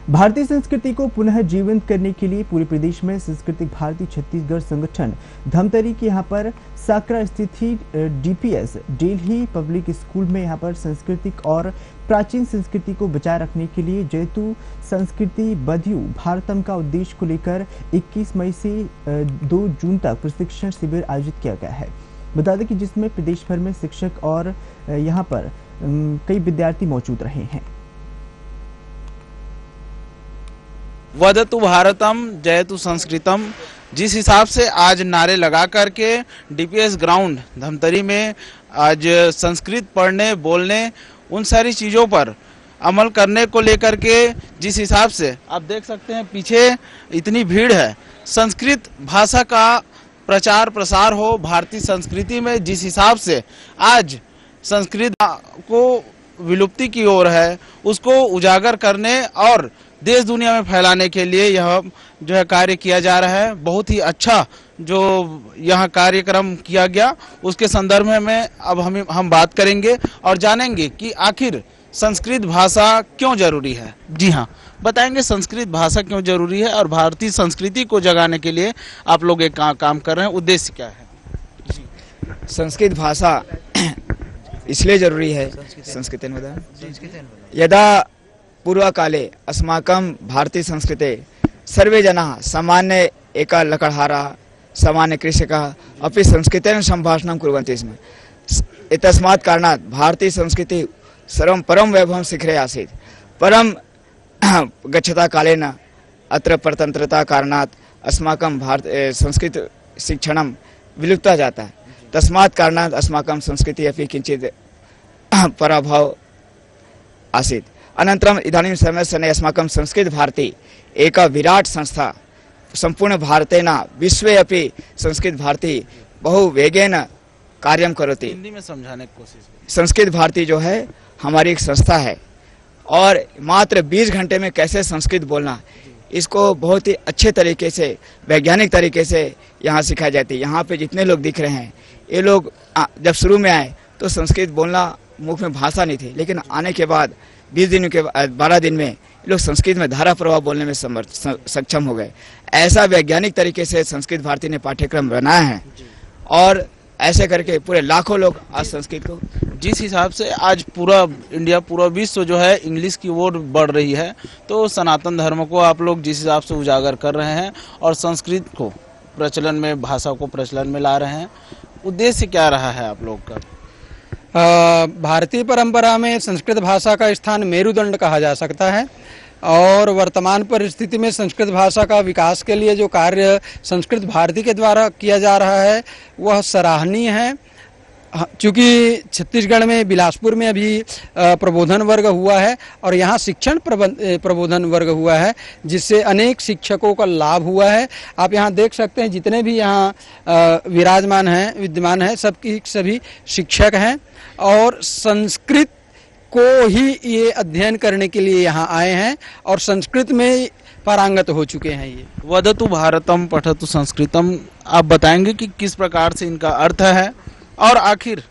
भारतीय संस्कृति को पुनः जीवंत करने के लिए पूरे प्रदेश में सांस्कृतिक भारती छत्तीसगढ़ संगठन धमतरी के यहाँ पर साकरा स्थित ही डीपीएस दिल्ली पब्लिक स्कूल में यहाँ पर सांस्कृतिक और प्राचीन संस्कृति को बचाए रखने के लिए जयतु संस्कृति बधियु भारतम का उद्देश्य को लेकर 21 मई से 2 जून तक प्रशिक्षण शिविर आयोजित किया गया है। बता दें कि जिसमें प्रदेश भर में शिक्षक और यहाँ पर कई विद्यार्थी मौजूद रहे हैं। वदतु भारतम जयतु संस्कृतम, जिस हिसाब से आज नारे लगा करके डीपीएस ग्राउंड धमतरी में आज संस्कृत पढ़ने बोलने उन सारी चीज़ों पर अमल करने को लेकर के जिस हिसाब से आप देख सकते हैं पीछे इतनी भीड़ है, संस्कृत भाषा का प्रचार प्रसार हो भारतीय संस्कृति में, जिस हिसाब से आज संस्कृत को विलुप्ति की ओर है उसको उजागर करने और देश दुनिया में फैलाने के लिए यह जो है कार्य किया जा रहा है। बहुत ही अच्छा जो यहाँ कार्यक्रम किया गया उसके संदर्भ में अब हम बात करेंगे और जानेंगे कि आखिर संस्कृत भाषा क्यों जरूरी है। जी हाँ, बताएंगे संस्कृत भाषा क्यों जरूरी है और भारतीय संस्कृति को जगाने के लिए आप लोग एक काम कर रहे हैं, उद्देश्य क्या है? संस्कृत भाषा इसलिए जरूरी है यदा पूर्व काले अस्माकं भारतीय संस्कृते सर्वे जनाः सामान्य एका लकड़हारा सामान्य कृषकः अपि संस्कृतेन संभाषणं कुर्वन्ति स्म। एतस्मात् कारणात् भारतीय संस्कृति सर्वं परम वैभवं शिखरे आसीत्, परम गच्छता कालेन अत्र परतंत्रता कारणात् अस्माकं संस्कृत शिक्षणं विलुप्ता जाता है। तस्मात् कारणात् अस्माकं संस्कृति अपि किञ्चित् पराभव आसीत्। अनन्तरम् इदानीं समये अस्माकं संस्कृत भारती एका विराट संस्था संपूर्ण भारतेन विश्वे अपि संस्कृत भारती बहु वेगेन कार्यं करोति। हिंदी में समझाने की कोशिश। संस्कृत भारती जो है हमारी एक संस्था है और मात्र 20 घंटे में कैसे संस्कृत बोलना इसको बहुत ही अच्छे तरीके से वैज्ञानिक तरीके से यहाँ सिखाई जाती है। यहाँ पे जितने लोग दिख रहे हैं ये लोग जब शुरू में आए तो संस्कृत बोलना मुख में भाषा नहीं थी, लेकिन आने के बाद 20 दिन के 12 दिन में लोग संस्कृत में धारा प्रवाह बोलने में सक्षम हो गए। ऐसा वैज्ञानिक तरीके से संस्कृत भारती ने पाठ्यक्रम बनाया है और ऐसे करके पूरे लाखों लोग आज संस्कृत को, जिस हिसाब से आज पूरा इंडिया पूरा विश्व जो है इंग्लिश की ओर बढ़ रही है, तो सनातन धर्म को आप लोग जिस हिसाब से उजागर कर रहे हैं और संस्कृत को प्रचलन में, भाषा को प्रचलन में ला रहे हैं, उद्देश्य क्या रहा है आप लोग का? भारतीय परंपरा में संस्कृत भाषा का स्थान मेरुदंड कहा जा सकता है और वर्तमान परिस्थिति में संस्कृत भाषा का विकास के लिए जो कार्य संस्कृत भारती के द्वारा किया जा रहा है वह सराहनीय है। चूँकि छत्तीसगढ़ में बिलासपुर में अभी प्रबोधन वर्ग हुआ है और यहाँ शिक्षण प्रबोधन वर्ग हुआ है जिससे अनेक शिक्षकों का लाभ हुआ है। आप यहाँ देख सकते हैं जितने भी यहाँ विराजमान हैं, विद्यमान हैं, सबकी सभी शिक्षक हैं और संस्कृत को ही ये अध्ययन करने के लिए यहाँ आए हैं और संस्कृत में पारंगत हो चुके हैं। ये वदतु भारतम पठतु संस्कृतम, आप बताएंगे कि किस प्रकार से इनका अर्थ है और आखिर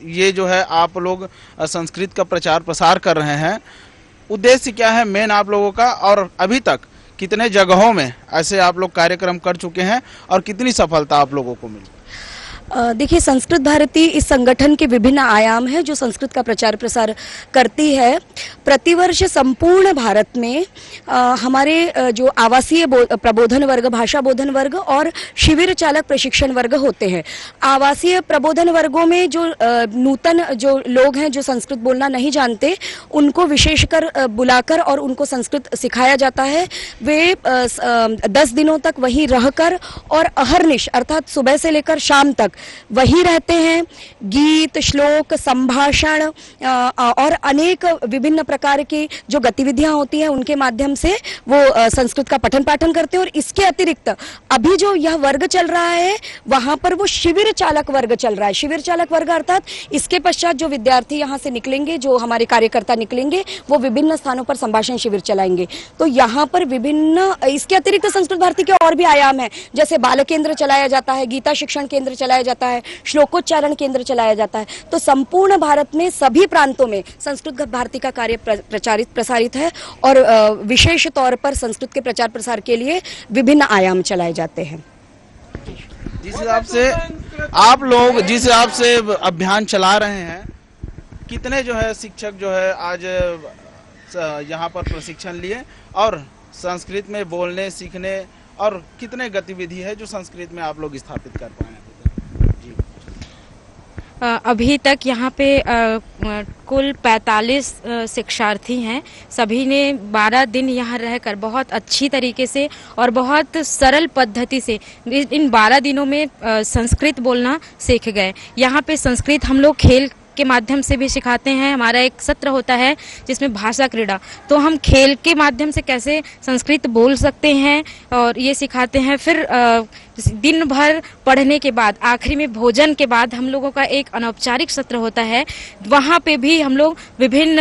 ये जो है आप लोग संस्कृत का प्रचार प्रसार कर रहे हैं, उद्देश्य क्या है मेन आप लोगों का, और अभी तक कितने जगहों में ऐसे आप लोग कार्यक्रम कर चुके हैं और कितनी सफलता आप लोगों को मिली? देखिए, संस्कृत भारती इस संगठन के विभिन्न आयाम हैं जो संस्कृत का प्रचार प्रसार करती है। प्रतिवर्ष संपूर्ण भारत में हमारे जो आवासीय प्रबोधन वर्ग, भाषा बोधन वर्ग और शिविर चालक प्रशिक्षण वर्ग होते हैं। आवासीय प्रबोधन वर्गों में जो नूतन जो लोग हैं जो संस्कृत बोलना नहीं जानते उनको विशेषकर बुलाकर और उनको संस्कृत सिखाया जाता है। वे 10 दिनों तक वहीं रहकर और अहर्निश अर्थात सुबह से लेकर शाम तक वही रहते हैं। गीत, श्लोक, संभाषण और अनेक विभिन्न प्रकार की जो गतिविधियां होती हैं उनके माध्यम से वो संस्कृत का पठन पाठन करते हैं। और इसके अतिरिक्त अभी जो यह वर्ग चल रहा है वहां पर वो शिविर चालक वर्ग चल रहा है। शिविर चालक वर्ग अर्थात इसके पश्चात जो विद्यार्थी यहाँ से निकलेंगे, जो हमारे कार्यकर्ता निकलेंगे, वो विभिन्न स्थानों पर संभाषण शिविर चलाएंगे। तो यहाँ पर विभिन्न, इसके अतिरिक्त संस्कृत भारती के और भी आयाम है, जैसे बाल केंद्र चलाया जाता है, गीता शिक्षण केंद्र चलाया जाता है, श्लोकोच्चारण केंद्र चलाया जाता है। तो संपूर्ण भारत में सभी प्रांतों में संस्कृत भारती का कार्य प्रसारित है और विशेष तौर पर संस्कृत के प्रचार प्रसार के लिए विभिन्न आयाम चलाए जाते हैं। जिस हिसाब से आप लोग जिस हिसाब से अभियान चला रहे हैं, कितने जो है शिक्षक जो है आज यहाँ पर प्रशिक्षण लिए और संस्कृत में बोलने सीखने, और कितने गतिविधि है जो संस्कृत में आप लोग स्थापित कर पाए हैं? जी। अभी तक यहाँ पे कुल 45 शिक्षार्थी हैं। सभी ने 12 दिन यहाँ रहकर बहुत अच्छी तरीके से और बहुत सरल पद्धति से इन 12 दिनों में संस्कृत बोलना सीख गए। यहाँ पे संस्कृत हम लोग खेल के माध्यम से भी सिखाते हैं। हमारा एक सत्र होता है जिसमें भाषा क्रीड़ा, तो हम खेल के माध्यम से कैसे संस्कृत बोल सकते हैं और ये सिखाते हैं। फिर दिन भर पढ़ने के बाद आखिरी में भोजन के बाद हम लोगों का एक अनौपचारिक सत्र होता है। वहाँ पे भी हम लोग विभिन्न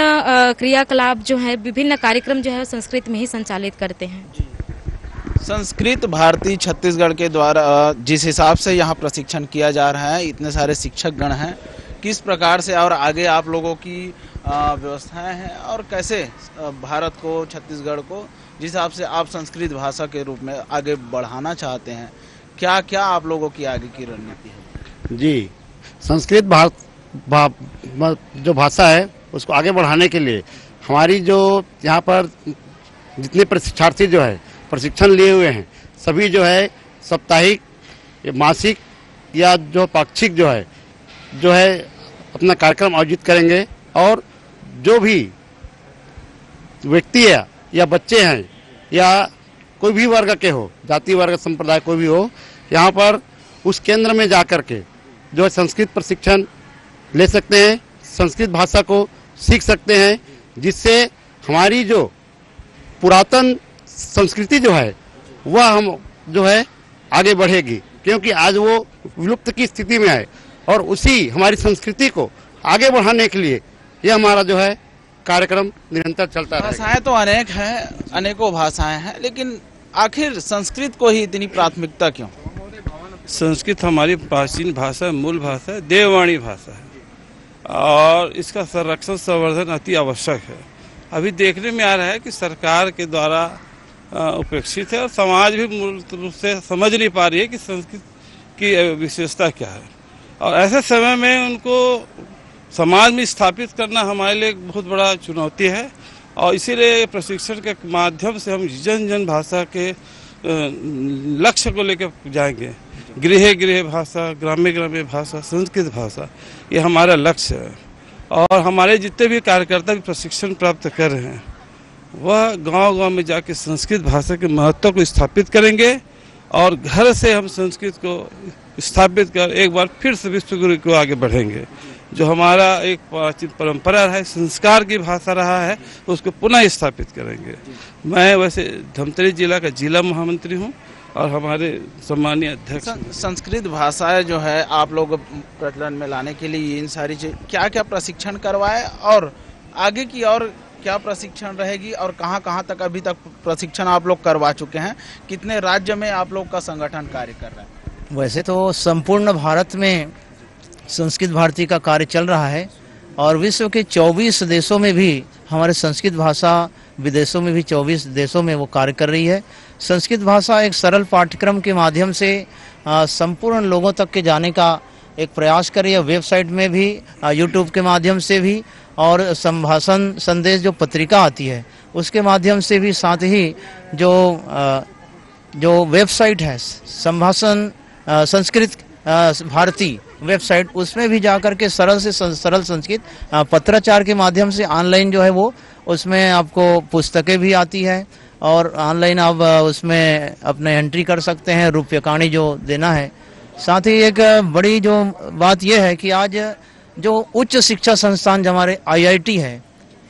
क्रियाकलाप जो है, विभिन्न कार्यक्रम जो है संस्कृत में ही संचालित करते हैं। संस्कृत भारती छत्तीसगढ़ के द्वारा जिस हिसाब से यहाँ प्रशिक्षण किया जा रहा है, इतने सारे शिक्षक गण हैं, किस प्रकार से और आगे आप लोगों की व्यवस्थाएं हैं और कैसे भारत को, छत्तीसगढ़ को जिस हिसाब से आप संस्कृत भाषा के रूप में आगे बढ़ाना चाहते हैं, क्या क्या आप लोगों की आगे की रणनीति है? जी, संस्कृत जो भाषा है उसको आगे बढ़ाने के लिए हमारी जो यहाँ पर जितने प्रशिक्षार्थी जो है प्रशिक्षण लिए हुए हैं, सभी जो है साप्ताहिक, मासिक या जो पाक्षिक जो है अपना कार्यक्रम आयोजित करेंगे। और जो भी व्यक्ति है या बच्चे हैं या कोई भी वर्ग के हो, जाति वर्ग संप्रदाय कोई भी हो, यहाँ पर उस केंद्र में जा कर के जो है संस्कृत प्रशिक्षण ले सकते हैं, संस्कृत भाषा को सीख सकते हैं, जिससे हमारी जो पुरातन संस्कृति जो है वह हम जो है आगे बढ़ेगी, क्योंकि आज वो विलुप्त की स्थिति में है। और उसी हमारी संस्कृति को आगे बढ़ाने के लिए यह हमारा जो है कार्यक्रम निरंतर चलता रहेगा। भाषाएं तो अनेक हैं, अनेकों भाषाएं हैं, लेकिन आखिर संस्कृत को ही इतनी प्राथमिकता क्यों? संस्कृत हमारी प्राचीन भाषा, मूल भाषा है, देववाणी भाषा है और इसका संरक्षण संवर्धन अति आवश्यक है। अभी देखने में आ रहा है कि सरकार के द्वारा उपेक्षित है और समाज भी मूल रूप से समझ नहीं पा रही है कि संस्कृत की विशेषता क्या है। और ऐसे समय में उनको समाज में स्थापित करना हमारे लिए एक बहुत बड़ा चुनौती है और इसीलिए प्रशिक्षण के माध्यम से हम जन जन भाषा के लक्ष्य को लेकर जाएंगे। गृह गृह भाषा, ग्राम्य ग्राम्य भाषा, संस्कृत भाषा, ये हमारा लक्ष्य है। और हमारे जितने भी कार्यकर्ता भी प्रशिक्षण प्राप्त कर रहे हैं वह गांव-गांव में जाके संस्कृत भाषा के महत्व को स्थापित करेंगे और घर से हम संस्कृत को स्थापित कर एक बार फिर से विश्वगुरु को आगे बढ़ेंगे। जो हमारा एक प्राचीन परंपरा है, संस्कार की भाषा रहा है, उसको पुनः स्थापित करेंगे। मैं वैसे धमतरी जिला का जिला महामंत्री हूँ और हमारे सम्मानीय अध्यक्ष। संस्कृत भाषा जो है आप लोग प्रचलन में लाने के लिए इन सारी क्या क्या प्रशिक्षण करवाए और आगे की और क्या प्रशिक्षण रहेगी और कहाँ तक अभी तक प्रशिक्षण आप लोग करवा चुके हैं? कितने राज्य में आप लोग का संगठन कार्य कर रहा है? वैसे तो संपूर्ण भारत में संस्कृत भारती का कार्य चल रहा है और विश्व के 24 देशों में भी हमारे संस्कृत भाषा, विदेशों में भी 24 देशों में वो कार्य कर रही है। संस्कृत भाषा एक सरल पाठ्यक्रम के माध्यम से संपूर्ण लोगों तक के जाने का एक प्रयास कर रही है। वेबसाइट में भी, यूट्यूब के माध्यम से भी और संभाषण संदेश जो पत्रिका आती है उसके माध्यम से भी, साथ ही जो वेबसाइट है संभाषण संस्कृत भारती वेबसाइट, उसमें भी जाकर के सरल से सरल संस्कृत पत्राचार के माध्यम से ऑनलाइन जो है वो उसमें आपको पुस्तकें भी आती है और ऑनलाइन आप उसमें अपने एंट्री कर सकते हैं, रुपये जो देना है। साथ ही एक बड़ी जो बात यह है कि आज जो उच्च शिक्षा संस्थान जो हमारे IIT है,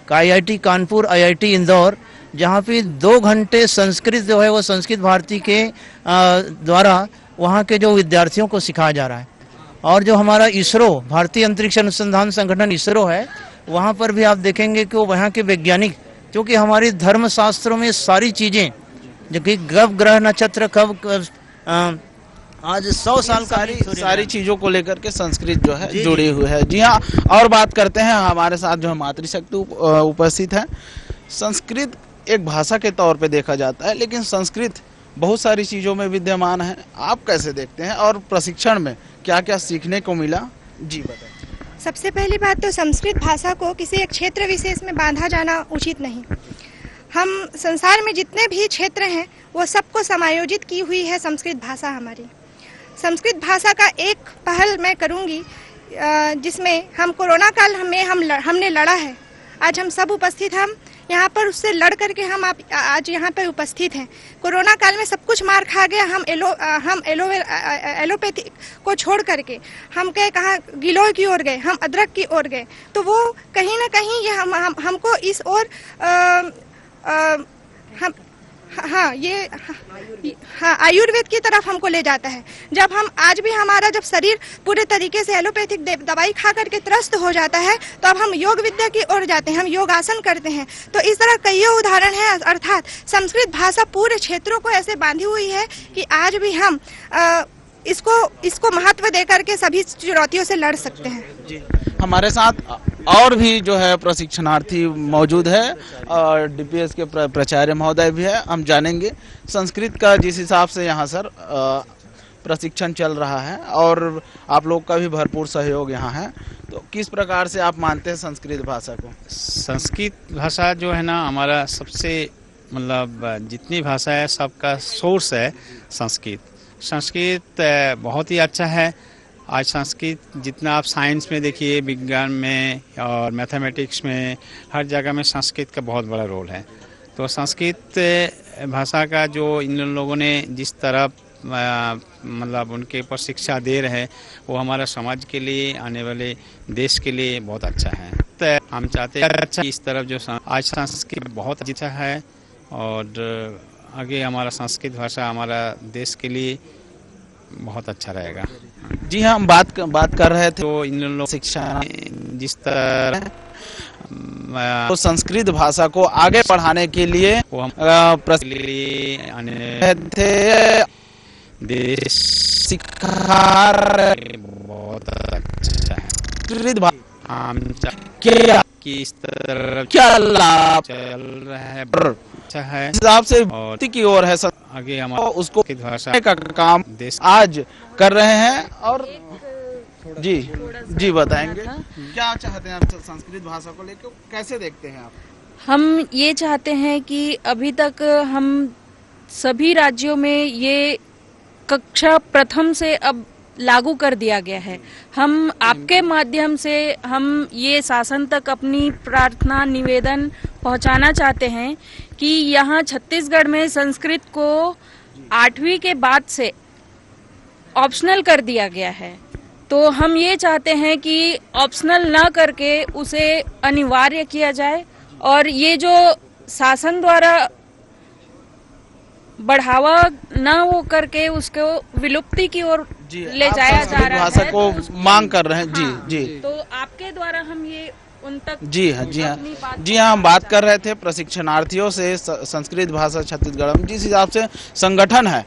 IIT कानपुर, IIT इंदौर, जहाँ पे 2 घंटे संस्कृत जो है वो संस्कृत भारती के द्वारा वहाँ के जो विद्यार्थियों को सिखाया जा रहा है। और जो हमारा इसरो, भारतीय अंतरिक्ष अनुसंधान संगठन इसरो है, वहाँ पर भी आप देखेंगे कि वहाँ के वैज्ञानिक, क्योंकि हमारी धर्मशास्त्रों में सारी चीज़ें जो कि कब ग्रह नक्षत्र, कब आज 100 साल का सारी चीजों को लेकर के संस्कृत जो है जुड़ी हुई है। जी हाँ, और बात करते हैं, हमारे साथ जो है मातृशक्ति उपस्थित है। संस्कृत एक भाषा के तौर पे देखा जाता है, लेकिन संस्कृत बहुत सारी चीजों में विद्यमान है। आप कैसे देखते हैं और प्रशिक्षण में क्या क्या सीखने को मिला, जी बताएं। सबसे पहली बात तो संस्कृत भाषा को किसी एक क्षेत्र विशेष में बांधा जाना उचित नहीं। हम संसार में जितने भी क्षेत्र हैं वो सबको समायोजित की हुई है संस्कृत भाषा हमारी। संस्कृत भाषा का एक पहल मैं करूंगी, जिसमें हम कोरोना काल में हमने लड़ा है। आज हम सब उपस्थित, हम यहाँ पर उससे लड़ करके हम आज यहाँ पर उपस्थित हैं। कोरोना काल में सब कुछ मार खा गया, हम एलोपैथी को छोड़ करके हम कहाँ गिलोय की ओर गए, हम अदरक की ओर गए। तो वो कहीं ना कहीं ये हमको इस ओर आयुर्वेद की तरफ हमको ले जाता है। जब हम आज भी हमारा जब शरीर पूरे तरीके से एलोपैथिक दवाई खा करके त्रस्त हो जाता है, तो अब हम योग विद्या की ओर जाते हैं, हम योगासन करते हैं। तो इस तरह कई उदाहरण है। अर्थात संस्कृत भाषा पूरे क्षेत्रों को ऐसे बांधी हुई है कि आज भी हम इसको महत्व देकर के सभी चुनौतियों से लड़ सकते हैं। जी, हमारे साथ और भी जो है प्रशिक्षणार्थी मौजूद है और डीपीएस के प्राचार्य महोदय भी है। हम जानेंगे संस्कृत का जिस हिसाब से यहाँ सर प्रशिक्षण चल रहा है और आप लोग का भी भरपूर सहयोग यहाँ है, तो किस प्रकार से आप मानते हैं संस्कृत भाषा को? संस्कृत भाषा जो है ना, हमारा सबसे मतलब जितनी भाषा है सबका सोर्स है संस्कृत। संस्कृत बहुत ही अच्छा है। आज संस्कृत जितना आप साइंस में देखिए, विज्ञान में और मैथमेटिक्स में, हर जगह में संस्कृत का बहुत बड़ा रोल है। तो संस्कृत भाषा का जो इन लोगों ने जिस तरह मतलब उनके ऊपर शिक्षा दे रहे हैं, वो हमारा समाज के लिए, आने वाले देश के लिए बहुत अच्छा है। तो हम चाहते हैं अच्छा इस तरफ जो आज संस्कृत बहुत अच्छा है और आगे हमारा संस्कृत भाषा हमारा देश के लिए बहुत अच्छा रहेगा। जी हाँ, हम बात कर रहे थे तो इन लोगों शिक्षा जिस तरह तो संस्कृत भाषा को आगे बढ़ाने के लिए वो हम आने थे देश सिखा बहुत अच्छा है। संस्कृत हम क्या किस तरह क्या लाभ चल रहा है, अच्छा है हिसाब से की ओर है। आगे हमारा उसको भाषा का काम देश आज कर रहे हैं। और जी बताएंगे क्या चाहते हैं आप संस्कृत भाषा को लेकर, कैसे देखते हैं आप? हम ये चाहते हैं कि अभी तक हम सभी राज्यों में ये कक्षा प्रथम से अब लागू कर दिया गया है। हम आपके माध्यम से हम ये शासन तक अपनी प्रार्थना निवेदन पहुंचाना चाहते हैं कि यहाँ छत्तीसगढ़ में संस्कृत को 8वीं के बाद से ऑप्शनल कर दिया गया है। तो हम ये चाहते हैं कि ऑप्शनल ना करके उसे अनिवार्य किया जाए और ये जो शासन द्वारा बढ़ावा ना वो करके उसको विलुप्ति की ओर ले जाया जा रहा है। भाषा को मांग कर रहे हैं। जी तो आपके द्वारा हम ये उन तक जी हाँ हम बात कर रहे थे प्रशिक्षणार्थियों से। संस्कृत भाषा छत्तीसगढ़ में जिस हिसाब से संगठन है,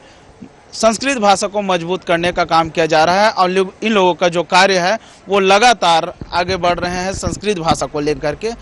संस्कृत भाषा को मजबूत करने का काम किया जा रहा है और इन लोगों का जो कार्य है वो लगातार आगे बढ़ रहे हैं संस्कृत भाषा को लेकर के।